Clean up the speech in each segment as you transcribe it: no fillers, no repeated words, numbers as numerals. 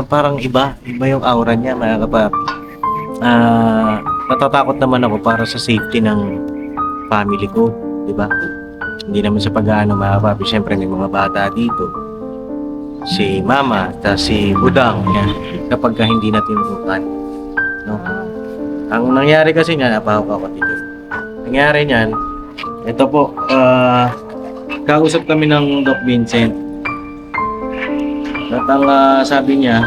parang iba yung aura niya mga kapapi. Natatakot naman ako para sa safety ng family ko, di ba? Hindi naman sa pag-aano mga kapapi, syempre may mga bata dito. Si Mama, at si Budang, yan, kapag hindi na tinutukan. No? Ang nangyari kasi nga, napahawak ako dito. Nangyari niyan, ito po, kausap kami ng Doc Vincent. At ang sabi niya,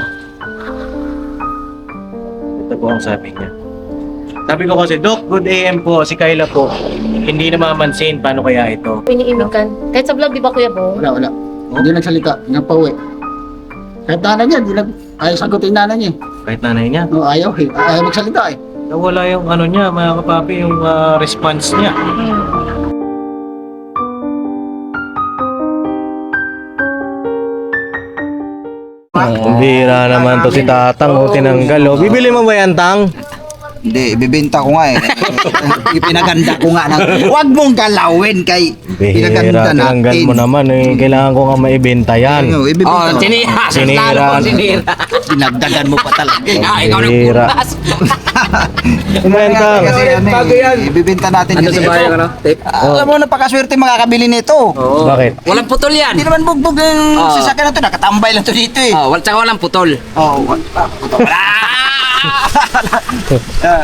ito po ang sabi niya. Sabi ko kasi, Doc, good AM po, si Kayla po. Hindi na mamansin, paano kaya ito? Piniimikan. Kahit sa vlog, di ba Kuya Bong? Wala. Hindi nagsalita. Nagpauwi. Kahit nanay niya, ayaw sagutin nanay niya. Kahit nanay niya. No, ayaw eh. Ayaw magsalita eh. Nawala yung ano niya, mga kapapi, yung response niya. Ang bira naman to si Tatang, tinanggal. Oh. Bibili mo ba yan, Tang? Hindi, ibibenta ko nga eh. Ipinaganda ko nga ng, huwag mong galawin kay pinaganda Tinanggal natin. mo naman eh. Kailangan ko nga maibenta yan. Ano, ibibenta ko. Sinira. Dinagdagan mo pa talaga. Ikaw nagpunas. Ibenta. Kasi ano eh, ibibenta natin Ano kasi. sa bayan, ano? Tape? Alam mo, napakaswerte makakabili nito. Oo. Bakit? Walang putol yan. Hindi naman bugbog yung Oo. sasakyan na to. Nakatambay lang to dito eh. Tsaka walang putol. Oo.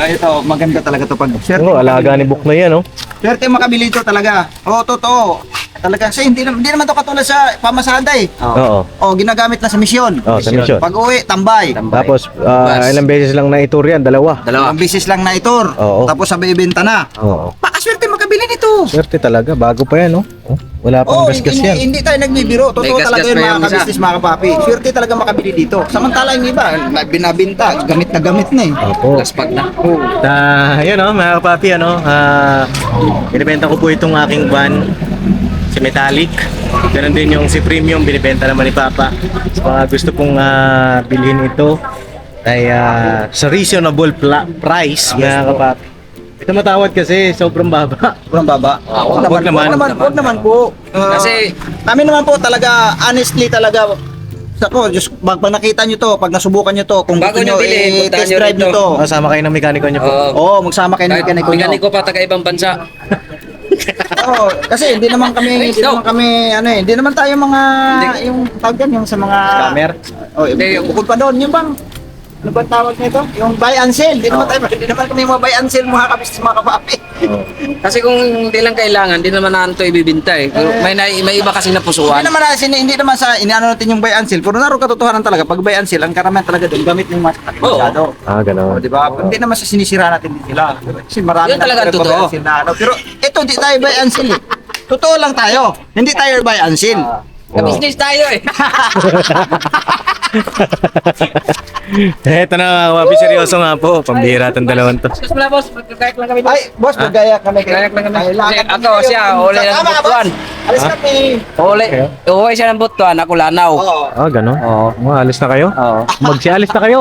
Ito, maganda talaga to pag swerte. Oo, alaga ni Buk na yan, oh. Swerte makabili ito talaga. Oo, totoo. Talaga, kasi hindi naman to katulad sa pamasada eh. Oo. Oh, ginagamit na sa misyon. Oh, sa misyon. Pag uwi, tambay. Tapos, Bus. ilang beses lang na itur yan? Dalawa. Ang bisis lang na itor. Oo. Tapos sabay ibenta na. Oo. Pakaswerte makabili nito. Swerte talaga, bago pa yan, oh. Oh, wala pang gasgas yan. Hindi tayo nagbibiro. Totoo May talaga gasgas yun pa mga yung isa. kabisnes, mga kapapi. Swerte talaga makabili dito. Samantala yung iba, binabinta, gamit na gamit na eh. Opo. Laspag na. Yan oh, mga kapapi, ano, binibenta ko po itong aking van, si Metallic. Ganun din yung si Premium, binibenta naman ni Papa. Sa mga gusto pong bilhin ito, ay sa reasonable price, mga kapapi. Ito matawad kasi, sobrang baba. Kurang baba. Huwag naman. Huwag naman po. Kasi- kami naman po talaga, honestly talaga, Sako, just pag nakita nyo to, pag nasubukan nyo to, kung Bago gusto nyo nyo bilhin, puntahan i-test nyo drive rito. nyo to. Kasama kayo ng mekaniko niyo po. Oo, magsama kayo ng Kahit mekaniko nyo. mekaniko pa taga ibang bansa. Oo, kasi hindi naman kami ano eh, hindi naman tayo mga yung tawag yan, yung sa mga Scammer? Oh, bukod pa doon, yung bang ano ba tawag nito? Yung buy and sell. Hindi naman kami mga buy and sell mga kabis mga kapapi. Kasi kung hindi lang kailangan, hindi naman natin ito ibibinta eh. May iba kasing napusuan. Hindi naman sa inaano natin yung buy and sell. Pero naroon katotohanan talaga pag buy and sell, ang karamihan talaga doon gamit yung mas masyado. Gano'n. Di ba? Hindi naman sa sinisira natin din sila. Kasi marami Yun talaga talaga totoo. buy and sell na ano. Pero ito, di tayo buy and sell eh. Totoo lang tayo. Hindi tayo buy and sell. Business tayo eh. Eto na mga kapapi, seryoso nga po. Pambira itong dalawang to. Excuse mo na boss, magkakayak lang kami boss. Ay, boss, magaya kami. Magkayak lang kami. Kailangan Ako, siya, uli ng Tama ka, butuan. boss. Alis kami. Uuwi siya ng butuan, ako lanaw. Oo. Gano'n? Oo. Alis na kayo? Oo. Magsialis na kayo.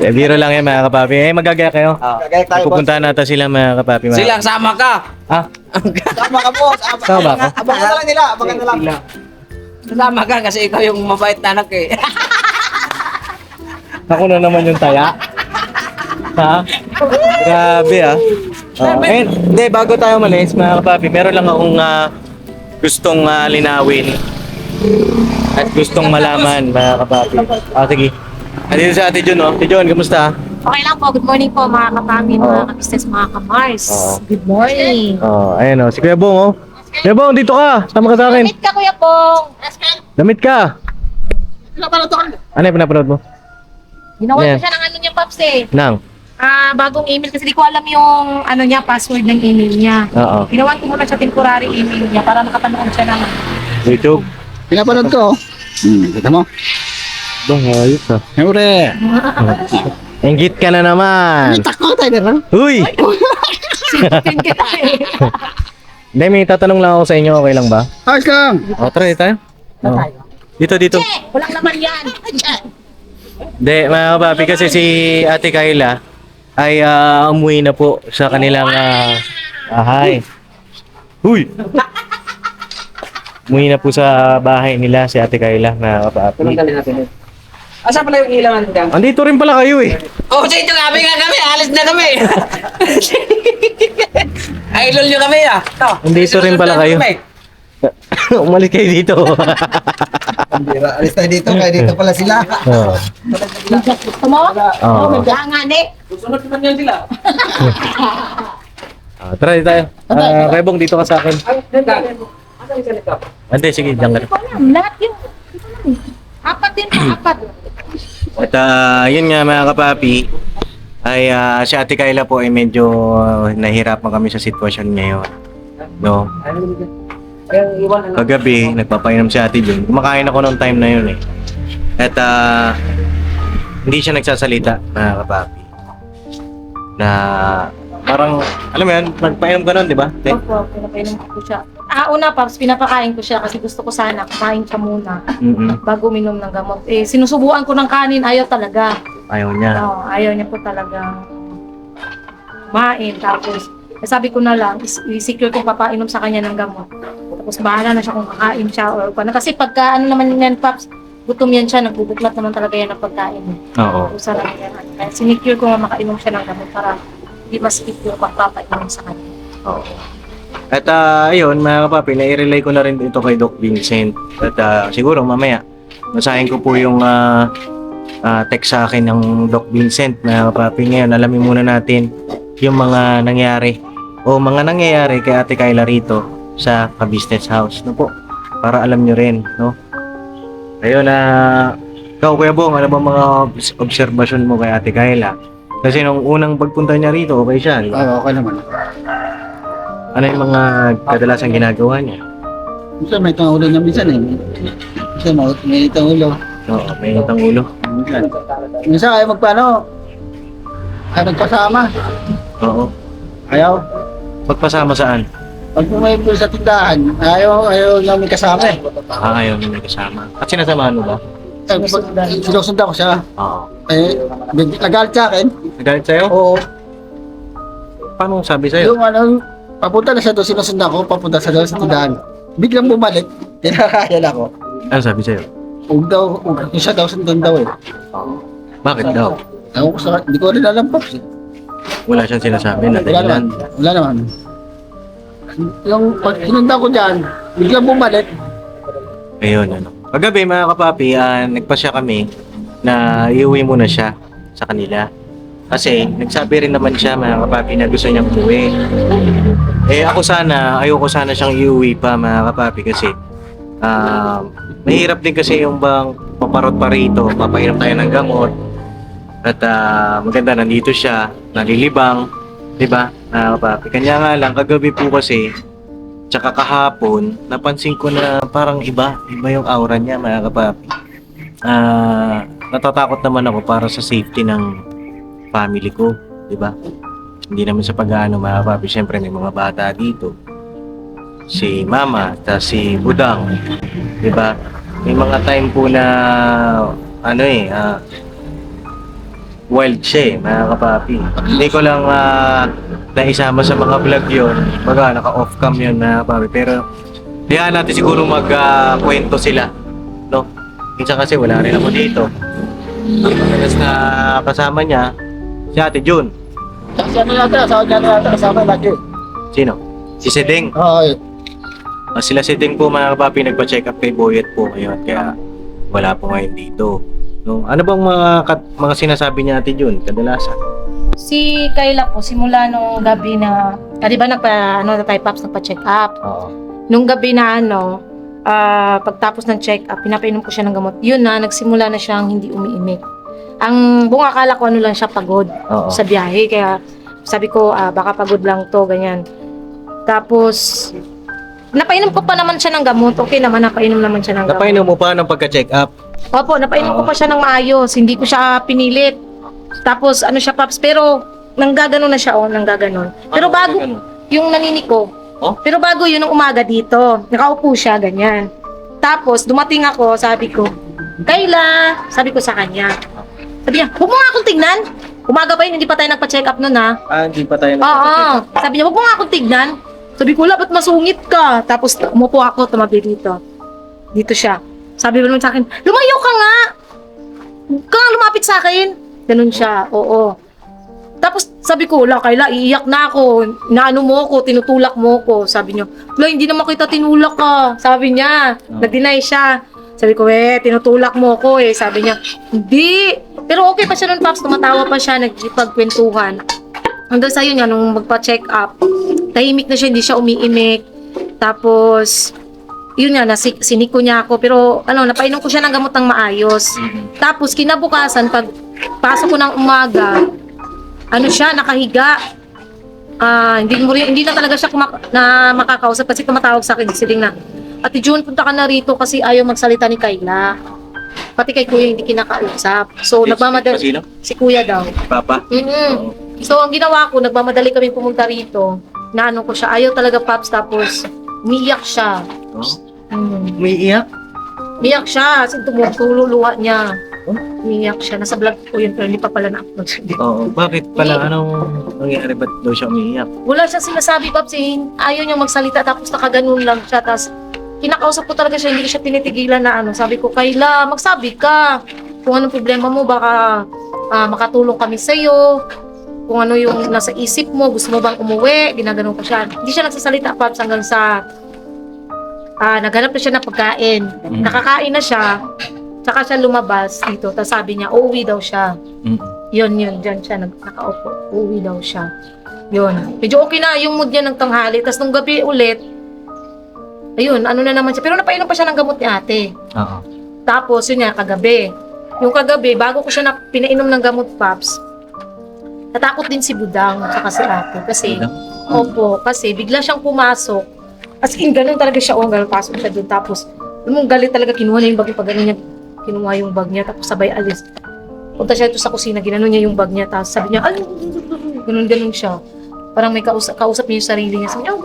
Biro lang yan mga kapapi. Magagaya kayo. Magaya tayo, boss. Pupuntahan natin sila mga kapapi. Silang sama ka. Tama ka, boss. Tama ka? Abangan na lang nila. Abangan na lang. Sama ka kasi ikaw yung mabait na anak eh. Ako na naman yung taya. Ha? Grabe ah. Hindi, bago tayo malis mga kapapi, meron lang akong gustong linawin at gustong malaman mga kapapi. Sige. Andito si Ate Jun, oh. Ate Jun, kamusta? Okay lang po. Good morning po mga kapami, mga ka-business, mga ka-Mars. Oo. Good morning. Ayan oh. Si Kuya Bong, oh. Kuya Bong, dito ka. Tama ka sa akin. Damit ka, Kuya Bong. Damit ka. Ano yung pinapanood mo? Ginawa Yeah. ko siya ng ano niya, Pops eh. Nang? Bagong email kasi di ko alam yung ano niya, password ng email niya. Oo. Ginawan ko muna siya temporary email niya para makapanood siya ng YouTube. Pinapanood ko. Kita mo? Bong, ayos ah. Siyempre. Enggit ka na naman. Tako tayo na. Uy! Siputin kita eh. Hindi, may tatanong lang ako sa inyo. Okay lang ba? Ayos lang. Try tayo. Oo. Dito. Che, walang naman yan. Hindi, mga kapapi, kasi si Ate Kayla ay umuwi na po sa kanilang bahay. Huy! Umuwi na po sa bahay nila si Ate Kayla na kapapi. Tulungan natin. Asa pala yung ilaw natin? Andito rin pala kayo eh. Oh, dito kami nga kami. Alis na kami. Idol nyo kami ah. Ito. Andito rin pala kayo. Umalis kayo dito. Alis tayo dito, kaya dito pala sila. Oo. Gusto mo? Oo. Jangan eh. Susunod naman yan sila. Tara dito tayo. Rebong, dito ka sa akin. Ay, asa yung salita? Ante, sige, diyan ka. Hindi ko alam. Lahat yun. Hindi ko alam. Apat din pa, apat. At yun nga mga kapapi, ay si Ate Kayla po ay medyo nahihirapan kami sa sitwasyon ngayon. No? Ay, iwan na. Kagabi, nagpapainom si Ate Jun. Kumakain ako noong time na yun eh. At hindi siya nagsasalita mga kapapi. Na parang, alam mo yan, nagpainom ka nun, di ba? Opo, pinapainom ko siya. Una, Paps, pinapakain ko siya kasi gusto ko sana kumain siya muna bago uminom ng gamot. Eh, sinusubuan ko ng kanin, ayaw talaga. Ayaw niya. Oo, ayaw niya po talaga kumain. Tapos, sabi ko na lang, i-secure kong papainom sa kanya ng gamot. Tapos, bahala na siya kung kakain siya or ano. Kasi pagka ano naman yan, Paps, gutom yan siya, nagbubuklat naman talaga yan ng pagkain. Oo. Usa lang yan. Kaya sinicure ko nga makainom siya ng gamot para hindi maskip yung pagpapainom sa kanya. Oo. At ayun, mga kapapi, nai-relay ko na rin ito kay Doc Vincent. At siguro mamaya, basahin ko po yung text sa akin ng Doc Vincent, mga kapapi. Ngayon, alamin muna natin yung mga nangyari o mga nangyayari kay Ate Kayla rito sa ka-business house. No po? Para alam nyo rin, no? Ayun, ikaw, Kuya Bong, ano ba mga obserbasyon mo kay Ate Kayla? Kasi nung unang pagpunta niya rito, okay siya, di ba? Oo, okay naman. Ano yung mga kadalasang ginagawa niya? Minsan may tangulo niya minsan eh. Minsan may tangulo. Oo, may utang ulo. Minsan. Minsan ayaw magpaano. Ayaw magpasama. Oo. Ayaw. Magpasama saan? Pag pumayipin sa tindahan, ayaw niya may kasama eh. Ayaw niya may kasama. At sinasamahan mo ba? Sinusundan ko siya. Oo. Eh, nagalit sa akin. Nagalit sa'yo? Oo. Paano sabi sa'yo? Yung papunta na siya doon, sinusundan ko, papunta sa doon sa tindahan. Biglang bumalik, tinakayan ako. Ano sabi sa'yo? Huwag daw, yung siya daw sundan daw eh. Oo. Bakit daw? Ako ko sa, hindi ko rin alam pa. Wala siyang sinasabi na dahilan. Wala naman. Yung pag sinundan ko dyan, biglang bumalik. Ayun, ano. Paggabi mga kapapi, nagpasya kami na iuwi muna siya sa kanila. Kasi nagsabi rin naman siya mga kapapi na gusto niyang umuwi. Eh ako sana, ayoko sana siyang iuwi pa mga kapapi kasi mahirap din kasi yung bang paparot pa rito, papainom tayo ng gamot. At maganda nandito siya, nalilibang, 'di ba? Mga kapapi. Kanya nga lang kagabi po kasi tsaka kahapon, napansin ko na parang iba yung aura niya mga kapapi. Natatakot naman ako para sa safety ng family ko, di ba? Hindi naman sa pag-aano mga kapapi, syempre may mga bata dito. Si Mama, tapos si Budang, di ba? May mga time po na wild siya mga kapapi. Hindi ko lang naisama sa mga vlog yun. Baga, naka-off cam yun mga kapapi. Pero, diyan natin siguro magkwento sila. No? Minsan kasi wala rin ako dito. Ang madalas na kasama niya, si Ate Jun. Kasi ano yata, sa kanya yata, kasama lagi. Sino? Si Sedeng. Oo, Sila Sedeng po mga kapapi, nagpa-check up kay Boyet po ngayon. Kaya wala po ngayon dito. No? Ano bang mga sinasabi niya Ate Jun, kadalasan? Si Kayla po, simula nung gabi na, di ba tayo Paps, nagpa-check up. Oo. Nung gabi na pagtapos ng check up, pinapainom ko siya ng gamot. Yun na, nagsimula na siyang hindi umiimik. Ang buong akala ko lang siya pagod Oo. sa biyahe. Kaya sabi ko, baka pagod lang to, ganyan. Tapos, napainom ko pa naman siya ng gamot. Okay naman, napainom naman siya ng gamot. Napainom mo pa ng pagka-check up? Opo, napainom ko pa siya ng maayos. Hindi ko siya pinilit. Tapos, siya, Paps, pero nanggaganon na siya, nanggaganon. Pero bago, yung nanini ko, Oh? pero bago yun, nung umaga dito, nakaupo siya, ganyan. Tapos, dumating ako, sabi ko, Kayla, sabi ko sa kanya. Sabi niya, huwag mo nga akong tignan. Umaga pa yun, hindi pa tayo nagpa-check up nun, ha? Hindi pa tayo Oo. Sabi niya, huwag mo nga akong tignan. Sabi ko, ba't masungit ka? Tapos umupo ako, tumabi dito. Dito siya. Sabi mo naman sa akin, lumayo ka nga! Huwag ka nga lumapit sa akin. Ganun siya, oo. Tapos sabi ko, wala Kayla, iiyak na ako. Naano mo ako, tinutulak mo ako. Sabi niya, wala, hindi naman kita tinulak ka. Sabi niya, nag-deny siya. Sabi ko, tinutulak mo ako eh. Sabi niya, hindi. Pero okay pa siya nun, Paps. Tumatawa pa siya, nagpagkwentuhan. Hanggang sa yun nga, nung magpa-check up, tahimik na siya, hindi siya umiimik. Tapos, yun nga, siniko niya ako. Pero, napainom ko siya ng gamot ng maayos. Tapos, kinabukasan, pag pasok ko ng umaga, siya, nakahiga. Hindi na talaga siya makakausap kasi tumatawag sa akin. Siling na, Ate June, punta ka na rito kasi ayaw magsalita ni Kayla. Pati kay Kuya hindi kinakausap. So, nagmamadali. Sino? Si Kuya daw. Papa? So, ang ginawa ko, nagmamadali kami pumunta rito. Naano ko siya. Ayaw talaga, Paps. Tapos, umiiyak siya. Umiiyak? Umiiyak siya. Kasi tumululuwa niya. Umiiyak siya. Nasa vlog ko yun, pero hindi pa pala na-upload. Oo. Bakit pala? Anong nangyari? Ba't daw siya umiiyak? Wala siya sinasabi, Paps. Ayaw niya magsalita. Tapos nakaganon lang siya. Tapos, kinakausap ko talaga siya. Hindi ko siya tinitigilan na Sabi ko, Kayla, magsabi ka. Kung anong problema mo, baka makatulong kami sa'yo. Kung ano yung nasa isip mo, gusto mo bang umuwi, ginaganon ko siya. Hindi siya nagsasalita, Paps, hanggang sa naghanap na siya ng pagkain. Nakakain na siya, tsaka siya lumabas dito. Tapos sabi niya, uuwi daw siya. Yun, dyan siya nakaupo. Uuwi daw siya. Yun. Medyo okay na yung mood niya ng tanghali. Tapos nung gabi ulit, ayun, na naman siya. Pero napainom pa siya ng gamot ni ate. Oo. Tapos, yun nga, kagabi. Yung kagabi, bago ko siya pinainom ng gamot, Paps, natakot din si Budang at si ate. Kasi, opo, kasi bigla siyang pumasok. As in, ganun talaga siya. Ganun, pasok siya doon. Tapos, yung galit talaga, kinuha niya yung bag. Pag ganun niya, kinuha yung bag niya. Tapos sabay alis. Punta siya ito sa kusina, ginanon niya yung bag niya. Tapos sabi niya, ganun siya. Parang may kausap niya yung sarili niya. Sabi niya,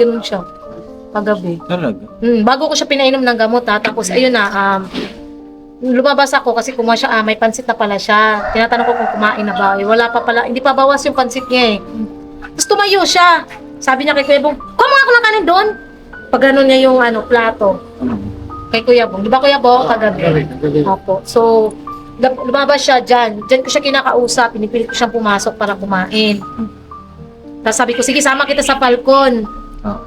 ganun siya. Paggabi. Talaga? Bago ko siya pinainom ng gamot tapos ayun na, lumabas ako kasi kumuha siya, may pansit na pala siya. Tinatanong ko kung kumain na ba. Wala pa pala, hindi pa bawas yung pansit niya eh. Tapos tumayo siya. Sabi niya kay Kuya Bong, kumuha ako ng kanin doon. Pag gano'n niya yung plato. Kay Kuya Bong. Di ba Kuya Bong? Kagabi. Opo. So, lumabas siya dyan. Dyan ko siya kinakausap. Pinipilit ko siyang pumasok para kumain. Tapos sabi ko, sige, sama kita sa balkon.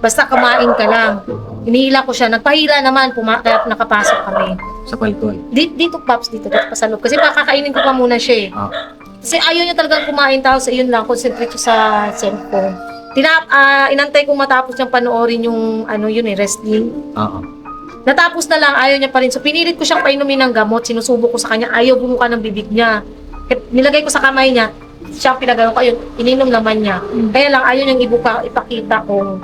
Basta kumain ka lang. Hinihila ko siya. Nagpahila naman. Kaya nakapasok kami. Sa balkon? Dito, Paps. Dito pa sa loob. Kasi pakakainin ko pa muna siya eh. Kasi ayaw niya talagang kumain. Tapos ayun lang. Concentrate siya sa cellphone. Inantay kong matapos niyang panoorin yung wrestling. Oo. Natapos na lang. Ayaw niya pa rin. So pinilit ko siyang painumin ng gamot. Sinusubo ko sa kanya. Ayaw bumuka ng bibig niya. Nilagay ko sa kamay niya. Siya pinagano ko. Ayun, ininom naman niya. Kaya lang ayaw niyang ipakita kung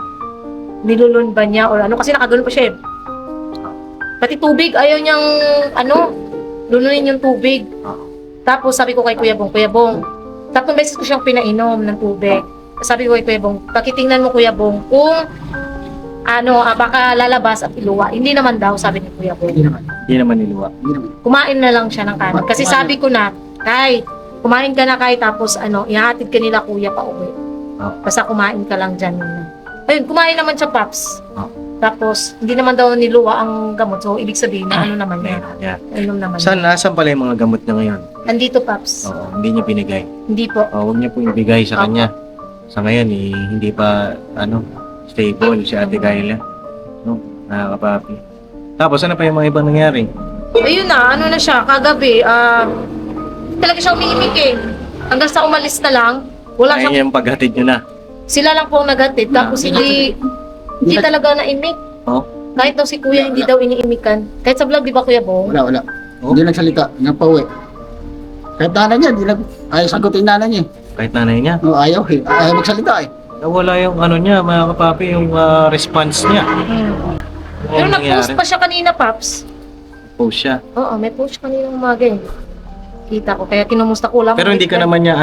nilulun ba niya or ano kasi nakagano pa siya eh. Pati tubig ayaw niyang lununin yung tubig. Tapos sabi ko kay Kuya Bong, 3 beses ko siyang pinainom ng tubig. Sabi ko kay Kuya Bong, pakitingnan mo Kuya Bong kung baka lalabas at iluwa. Hindi naman daw, sabi ni Kuya Bong. Hindi naman niluwa. Kumain na lang siya ng kanin. Kasi sabi ko na, Kay, kumain ka na Kay, tapos ihahatid ka nila Kuya pa uwi. Basta kumain ka lang dyan muna. Ayun, kumain naman siya, Paps. Tapos, hindi naman daw niluwa ang gamot. So, ibig sabihin na naman yan. Yeah. Naman Nasaan pala yung mga gamot niya ngayon? Nandito, Paps. Oo, hindi niya binigay. Hindi po. Huwag niya po ibigay sa kanya. Sa ngayon, hindi pa, stable si Ate Kayla. No? Nakakapapi. Tapos, ano pa yung mga ibang nangyari? Ayun na siya, kagabi, talaga siya umiimik eh. Hanggang sa umalis na lang, wala siyang, Ayun yung paghatid niyo na. sila lang po ang naghatid. Tapos hindi talaga naimik. Oh? Kahit daw si Kuya, hindi daw iniimikan. Kahit sa vlog, di ba Kuya Bong? Wala. Hindi nagsalita. Nagpauwi. Kahit nanay niya, ayaw sagutin nanay niya. Kahit nanay niya. Ayaw eh. Ayaw magsalita eh. Nawala yung niya, mga kapapi, yung response niya. Pero nag-post pa siya kanina, Paps. Post siya. Oo, may post kanina umaga eh. Kita ko, kaya kinumusta ko lang. Pero hindi ka naman niya,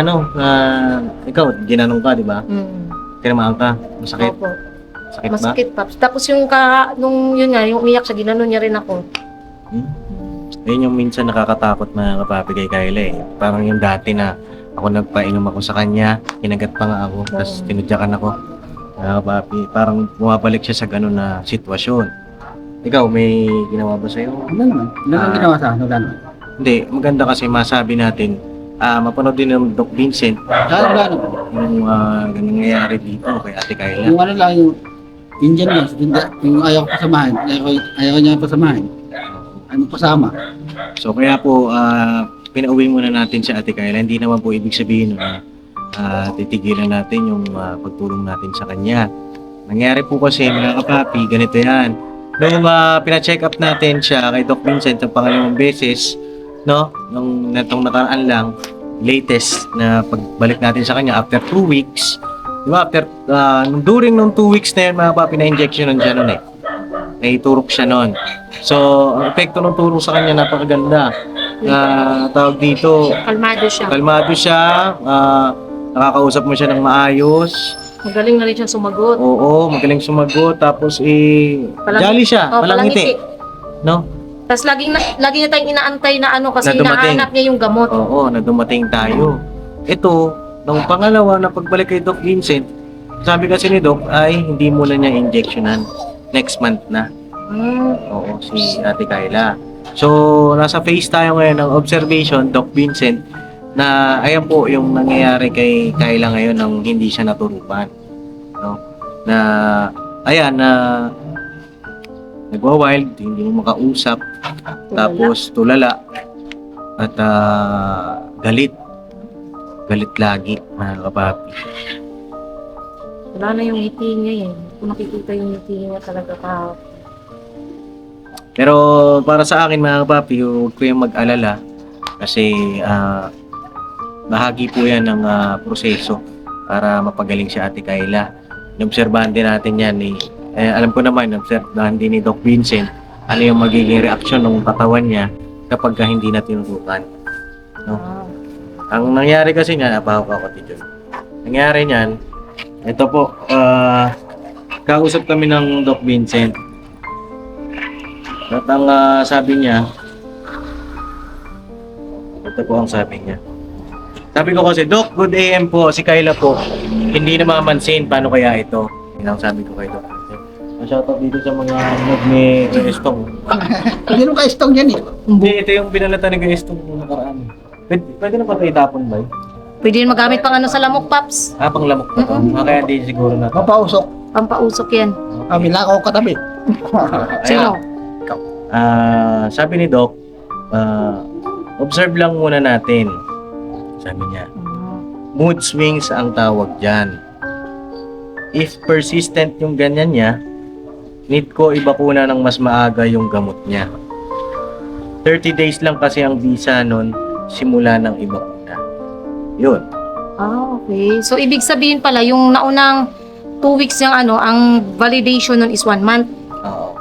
ikaw, ginanong ka, di ba? Tinamaan ka. Masakit. Opo. Sakit ba? Masakit, Paps. Tapos yung nung yun nga, yung umiyak siya, ginanon niya rin ako. Ayun yung minsan nakakatakot mga kapapi kay Kayla eh. Parang yung dati na ako nagpainom ako sa kanya, kinagat pa nga ako, tapos tinudyakan ako. Papi, parang bumabalik siya sa ganun na sitwasyon. Ikaw, may ginawa ba sa'yo? Ano naman? Ano ang ginawa sa ano lang? Hindi, maganda kasi masabi natin, mapanood din ng Doc Vincent Saan lang? yung nangyayari dito kay Ate Kayla. Yung ano lang, yung Indian lang, yung ayaw ko pasamahin, ayaw niya pasamahin. Ano pasama? So kaya po, pinauwi muna natin si Ate Kayla. Hindi naman po ibig sabihin na titigilan natin yung pagtulong natin sa kanya. Nangyari po kasi mga kapapi, ganito yan. Nung pina-check up natin siya kay Doc Vincent ang pangalawang beses, no? Nung natong nakaraan lang, latest na pagbalik natin sa kanya after 2 weeks. Di ba? After, during nung 2 weeks na yun, mga papi, na-injection siya nun eh. Naiturok siya nun. So, ang epekto ng turok sa kanya napakaganda. Tawag dito, Kalmado siya. kalmado siya, nakakausap mo siya ng maayos. Magaling na rin siya sumagot. Oo, magaling sumagot. Tapos, jolly siya, Oh, palangiti. No? Tapos lagi niya tayong inaantay na ano kasi Na dumating. hinahanap niya yung gamot. Oo, na dumating tayo. Ito, nung pangalawa na pagbalik kay Doc Vincent, sabi kasi ni Doc ay hindi muna niya injectionan. Next month na. Oo, si Ate Kayla. So, nasa phase tayo ngayon ng observation, Doc Vincent, na ayan po yung nangyayari kay Kayla ngayon nang hindi siya naturupan. No? Na, ayan, na nagwa-wild, hindi mo makausap, tapos tulala, at galit. Galit lagi, mga kapapi. Wala na yung ngiti niya eh. Kung nakikita yung ngiti niya talaga kahapon. Pero para sa akin mga kapapi, huwag ko yung mag-alala kasi bahagi po yan ng proseso para mapagaling si Ate Kayla. Inobserbahan din natin yan alam ko naman, inobserbahan din ni Doc Vincent ano yung magiging reaksyon ng katawan niya kapag hindi na tinutukan. No? Ang nangyari kasi niyan, napahawak ako dito. Nangyari niyan, ito po, kausap kami ng Doc Vincent. At ang sabi niya, ito po ang sabi niya. Sabi ko kasi, Doc, good AM po, si Kayla po. Hindi na mamansin, paano kaya ito? Yun ang sabi ko kay Doc Vincent. Shoutout dito sa mga nag ni Estong. Hindi nung ka-stong yan eh. Hindi, ito yung binalata ni Estong nung nakaraan. Pwede na ba ito itapon ba? Pwede rin magamit pang ano sa lamok, Paps. Pang lamok pa to. Kaya di siguro na to. Mapausok. Pampausok yan. Kami lang ako katabi. Sino? Sabi ni Doc, observe lang muna natin. Sabi niya, mood swings ang tawag dyan. If persistent yung ganyan niya, need ko ibakuna ng mas maaga yung gamot niya. 30 days lang kasi ang visa nun, simula ng ibakuna. Yun. Okay. So, ibig sabihin pala, yung naunang 2 weeks yung ang validation nun is 1 month. Oo.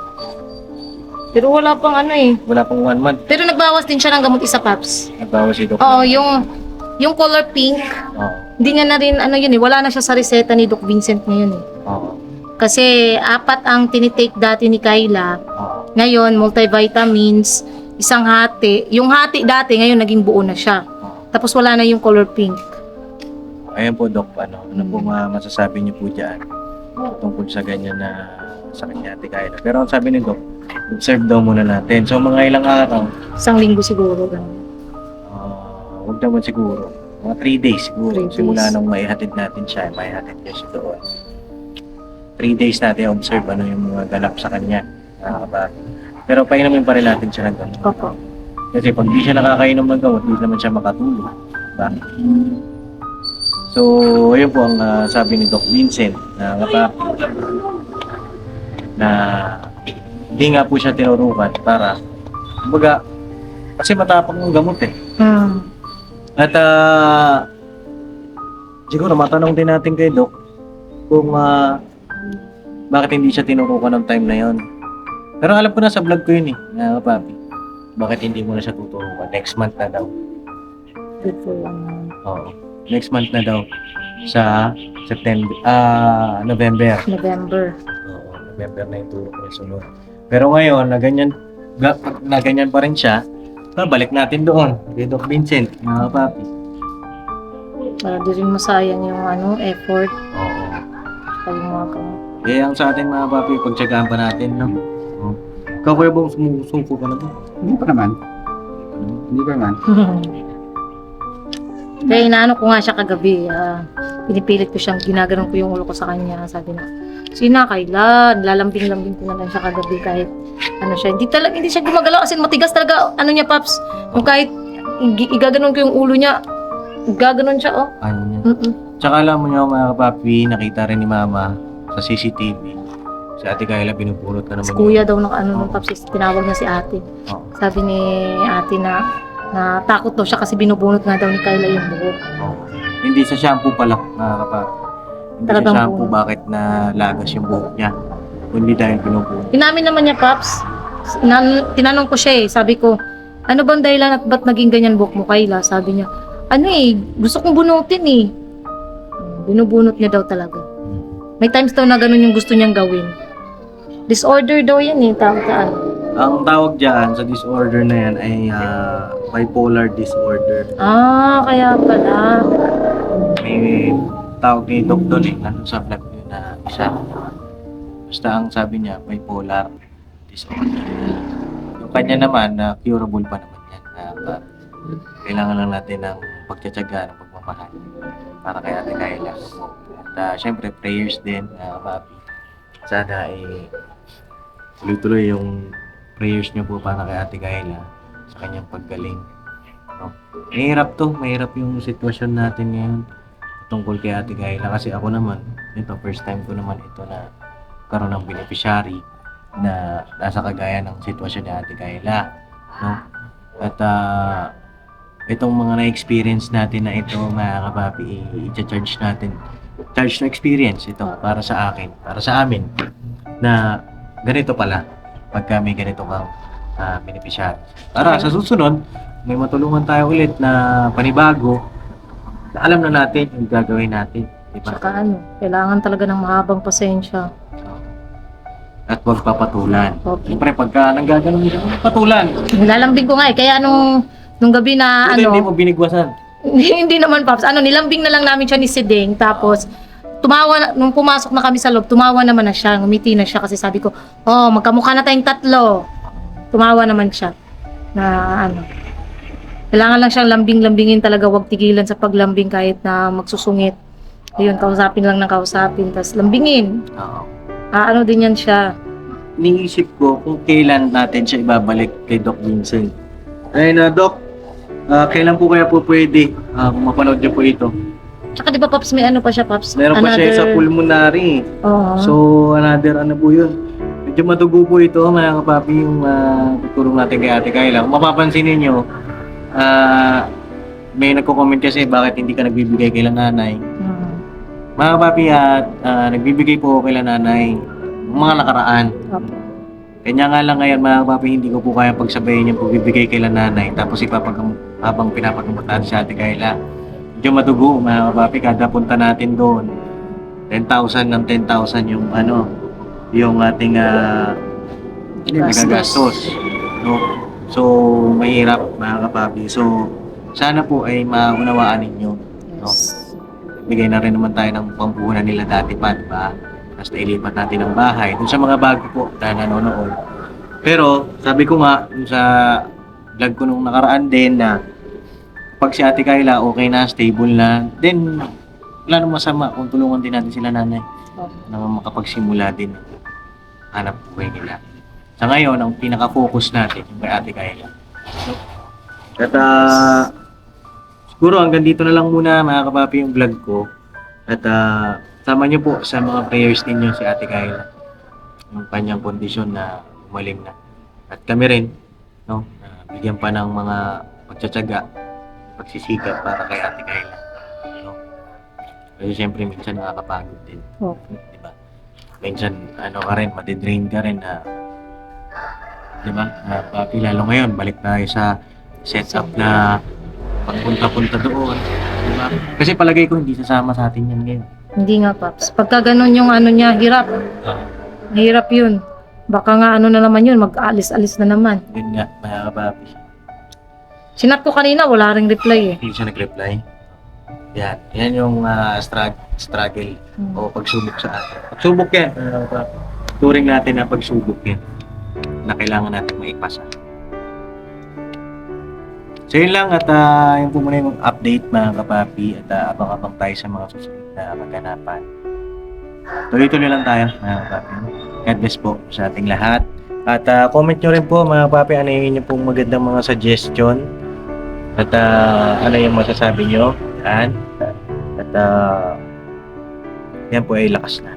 Pero wala pang Wala pang 1 month. Pero nagbawas din siya ng gamot isa, Paps. Nagbawas si Doc. Oo, yung color pink, Oo. hindi niya na rin, wala na siya sa reseta ni Doc Vincent ngayon eh. Oo. Kasi 4 ang tinitake dati ni Kayla. Oo. Ngayon, multivitamins, isang hati. Yung hati dati, ngayon naging buo na siya. Tapos wala na yung color pink. Ayan po, Doc, ano pong masasabi niyo po dyan tungkol sa ganyan na sa kanya Ate Kayla. Pero ang sabi ni Doc, observe daw muna natin. So, mga ilang araw, Isang linggo siguro. Ganun. huwag naman siguro. Mga 3 days siguro. 3 days. Simula nung maihatid natin siya, maihatid niya siya doon. 3 days natin observe ano yung mga ganap sa kanya. Pero painumin pa rin natin siya ng gamot. Opo. Kasi pag di siya nakakainom ng gamot, di naman siya makatulog. Diba? So, ayun po ang sabi ni Doc Vincent na na hindi nga po siya tinurukan para kumbaga kasi matapang yung gamot eh. At siguro matanong din natin kay Doc kung bakit hindi siya tinurukan ng time na yon. Pero alam ko na sa vlog ko yun eh, na papi. Bakit hindi mo na siya tuturukan? Next month na daw. Oo. Next month na daw sa November. November. Oo, November na yung turok niya sunod. Pero ngayon, na ganyan pa rin siya, balik natin doon kay Doc Vincent, mga papi. Para di rin masayang yung effort. Oo. pa yung mga gamot. Eh, ang sa atin mga papi, pagtsagaan pa natin, no? Oh. Ikaw, Kuya Bong, sumusuko ka na ba? Hindi pa naman. Hindi pa naman. Kaya inaano ko nga siya kagabi, pinipilit ko siyang, ginaganon ko yung ulo ko sa kanya. Sabi na, Sina, Kayla, lalambing-lambing ko na lang siya kagabi kahit ano siya. Hindi siya gumagalaw kasi matigas talaga, ano niya, Paps. Yung kahit igaganon ko yung ulo niya, gaganon siya, oh. Ano niya? Mm-mm. Tsaka alam mo niyo mga kapapi, nakita rin ni Mama sa CCTV. Si Ate Kayla binupulot na naman. Si kuya daw ng ano ng Paps, tinawag niya si ate. Oo. Sabi ni ate na takot daw siya kasi binubunot nga daw ni Kayla yung buhok. Oo. Hindi sa shampoo pala mga kapapi. Hindi Talagang sa shampoo bunot. bakit na lagas yung buhok niya. Kundi dahil binupulot. Inamin naman niya, Paps. Tinanong ko siya sabi ko, ano bang dahilan at ba't naging ganyan buhok mo, Kayla? Sabi niya, gusto kong bunutin Binubunot niya daw talaga. May times daw na ganun yung gusto niyang gawin. Disorder daw yan tawag sa ano. Ang tawag dyan sa disorder na yan ay bipolar disorder. Kaya pala. May tawag ni Doc doon nandun sa vlog niya na isa. Basta ang sabi niya, bipolar disorder. Yung kanya naman, curable pa naman yan. Kailangan lang natin ng pagtsatsaga, ng pagmamahal para kay Ate Kayla. At syempre, prayers din, papi. Sana ay tuloy-tuloy yung prayers niyo po para kay Ate Kayla sa kanyang paggaling. No? Mahirap yung sitwasyon natin ngayon tungkol kay Ate Kayla kasi ako naman, first time ko naman ito na karoon ng beneficiary na nasa kagaya ng sitwasyon ni Ate Kayla. No? At itong mga na-experience natin na ito, mga kapapi, i-charge natin. Charge na experience ito para sa akin, para sa amin, na ganito pala pagka may ganito kang beneficiary. Para sa susunod, may matulungan tayo ulit na panibago na alam na natin yung gagawin natin. Diba? Tsaka kailangan talaga ng mahabang pasensya. At huwag papatulan. Okay. Siyempre, pagka nanggaganon nila, patulan. Nilalambing ko nga kaya nung gabi na Ito hindi mo binigwasan. hindi naman, Paps. Nilambing na lang namin siya ni Sideng. Tapos, nung pumasok na kami sa loob, tumawa naman na siya. Ngumiti na siya kasi sabi ko, magkamukha na tayong tatlo. Tumawa naman siya. Kailangan lang siyang lambing-lambingin talaga. Huwag tigilan sa paglambing kahit na magsusungit. Ayun, kausapin lang ng kausapin. Tapos, lambingin. Oo. Din yan siya. Iniisip ko kung kailan natin siya ibabalik kay Doc Vincent. Ayun Doc, kailan po kaya po pwede kung mapanood niyo po ito? Tsaka di ba, Paps, may pa siya, Paps? Meron pa siya sa pulmonary. Oo. So, another po yun. Medyo madugo po ito, mga kapapi, yung tutulong natin kay Ate Kayla. Kung mapapansin ninyo, may nagko-comment kasi bakit hindi ka nagbibigay kay nanay. Mga kapapi, nagbibigay po kay nanay ng mga nakaraan. Opo. Kanya nga lang ngayon mga kapapi, hindi ko po kaya pagsabayin yung pagbibigay kay nanay tapos habang pinapagamot natin si Ate Kayla. Medyo madugo mga kapapi, kada punta natin doon 10,000 ng 10,000 yung ating nagagastos. No? So, mahirap mga kapapi. So, sana po ay maunawaan ninyo. No? Yes. Bigay na rin naman tayo ng pampuhunan nila dati pa, di ba? Tapos nailipat natin ang bahay. Dun sa mga bago po na nanonood. Pero, sabi ko nga, dun sa vlog ko nung nakaraan din na pag si Ate Kayla okay na, stable na, then wala nang masama kung tulungan din natin sila nanay na makapagsimula din hanap buhay nila. Sa ngayon, ang pinaka-focus natin yung kay Ate Kayla. At siguro hanggang dito na lang muna mga kapapi yung vlog ko. At sama niyo po sa mga prayers ninyo si Ate Kayla. Yung kanyang kondisyon na umalim na. At kami rin, no, bigyan pa ng mga pagtsatsaga, pagsisikap para kay Ate Kayla. No? Kasi siyempre minsan nakakapagod din. Okay. Diba? Minsan ka rin, madidrain ka rin na diba? Papi, lalo ngayon, balik tayo sa setup na pagpunta-punta doon. Diba? Kasi palagay ko hindi sasama sa atin yan ngayon. Hindi nga, Paps. Pagka ganun yung niya, hirap. Hirap yun. Baka nga na naman yun, mag-alis-alis na naman. Yun nga, mga kapapi. Sinat ko kanina, wala ring reply Hindi siya nag-reply. Yan. Yan yung struggle Hmm. o pagsubok sa atin. Pagsubok yan. Turing natin na pagsubok yan na kailangan natin maipasa. So yun lang at yun po muna yung update mga kapapi at abang-abang tayo sa mga susunod na maganapan. Tuloy-tuloy lang tayo mga kapapi. God bless po sa ating lahat. At comment nyo rin po mga kapapi ano yung inyong pong magandang mga suggestion at ano yung masasabi nyo. Yan. At yan po ay lakas na.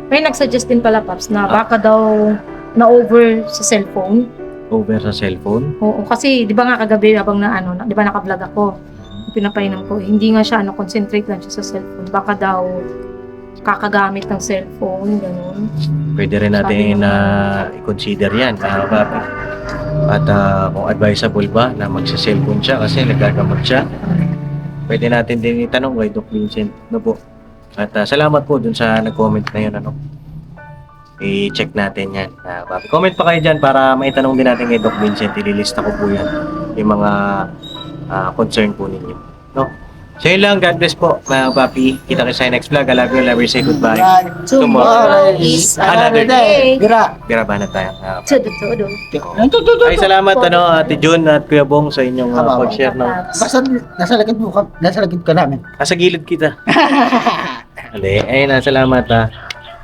May nagsuggest din pala, Paps, na baka daw na-over sa cellphone. Over sa cellphone. Oo, kasi di ba nga kagabi habang di ba naka-vlog ako, pinapainom ko, hindi nga siya concentrate lang siya sa cellphone. Baka daw kakagamit ng cellphone, ganun. Pwede rin natin i-consider yan mga kapapi. At kung advisable ba na magsa-cellphone siya kasi nagagamot siya. Pwede natin din itanong kay Doc Vincent. No po. At salamat po dun sa nag-comment na yun. I-check natin yan. Papi. Comment pa kayo dyan para maitanong din natin kay Doc Vincent. Ililista ko po yan. Yung mga concern po ninyo. No? So yun lang. God bless po mga papi. Kita kayo sa next vlog. I love you. Love you. Say goodbye. Tomorrow is another day. Gira. Biraban na tayo. Todo. Ay salamat Ate Jun at Kuya Bong sa inyong pag-share ng Basta nasa lagid ka namin. Sa gilid kita. Ali, ayun na, salamat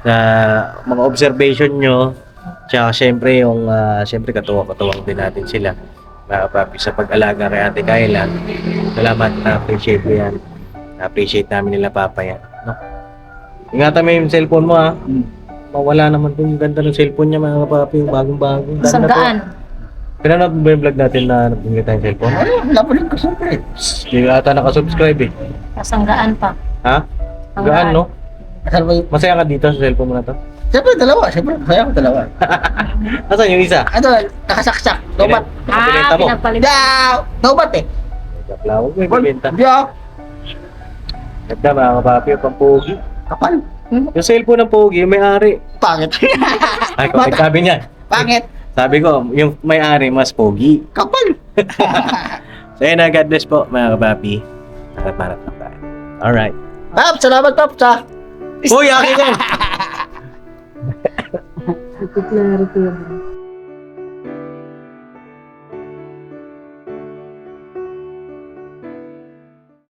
sa mga observation nyo. Tsaka syempre yung syempre katuwang din natin sila. Mga papi sa pag-alaga kay Ate Kayla. Salamat, na-appreciate ko yan. Na-appreciate namin nila Papa yan. No? Ingatan mo yung cellphone mo Mawala naman yung ganda ng cellphone niya mga papi, yung bagong-bago. Sanggaan. Pinanood mo ba yung vlog natin na nagbigay tayong cellphone? Ay, wala pa rin kasempre. Hindi ata nakasubscribe eh. Sanggaan pa. Ha? Gaan, no? Asal ba yun? Masaya ka dito sa cellphone mo na to? Siyempre, dalawa. Siyempre, masaya ko dalawa. Nasaan yung isa? Ano, nakasaksak. Dobat. Pinabenta mo? Pinagpalit. Daw! Dobat eh. Kaplawag mo yung bibenta. Diyo. Ganda mga kapapi, yung pampogi. Kapal. Yung cellphone ng pogi, yung may-ari. Pangit. Ay, kapit sabi niya. Pangit. Sabi ko, yung may-ari mas pogi. Kapal. So yun na, God bless po mga kapapi. Harap-harap lang tayo. Alright. Pap, salamat Pap sa Uy, akin yan! Klaro ko yun.